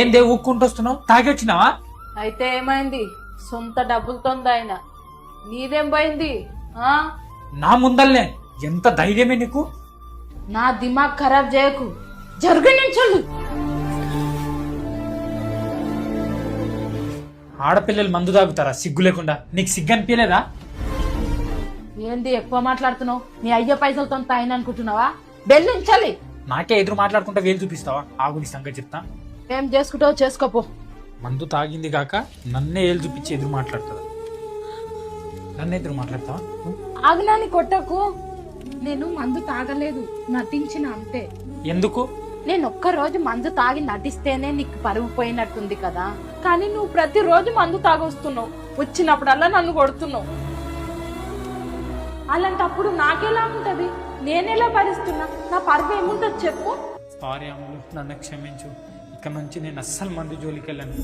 ఏందే ఊక్కుంటూ వస్తున్నావు? తాగి వచ్చినావా? అయితే ఏమైంది? సొంత డబ్బులతో ఆయన నీదేం పోయింది? ఆ నా ముందల్నే ఎంత ధైర్యమే నీకు? నా దిమాగ్ ఖరాబ్ చేయకు, జరుగు నించోళ్ళు. ఆడపిల్లలు మందు తాగుతారా సిగ్గు లేకుండా? నీకు సిగ్గు అనిపించలేదా? ఏంది ఎక్కువ మాట్లాడుతున్నావు? నీ అయ్యే పైసలతో తాయిన అనుకుంటున్నావా? బెల్లించాలి. నాకే ఎదురు మాట్లాడుకుంటా వేలు చూపిస్తావా? ఆగు నీ సంగతి చెప్తా. ఏం చేసుకుంటావు చేసుకోపో. మందు తాగింది కాక నన్నే ఏలు చూపించి ఎదురు మాట్లాడుతుందా? నన్నే ఎదురు మాట్లాడతావా? ఆగ్నాని కొట్టకు. నేను మందు తాగలేదు, నటించిన అంతే. ఎందుకు? నేను ఒక్కరోజు మందు తాగి నటిస్తేనే నీకు పరువు పోయినట్టుంది కదా, కానీ నువ్వు ప్రతిరోజు మందు తాగొస్తున్నావు. వచ్చినప్పుడల్లా నన్ను కొడుతున్నావు. అలాంటప్పుడు నాకెలా ఉంటది? నేనెలా భరిస్తున్నా? నా పరువు ఏముంటుంది చెప్పు. సారీ అమ్ములు, నన్ను క్షమించు. ఇక నుంచి నేను అస్సలు మందు జోలికి వెళ్ళాను.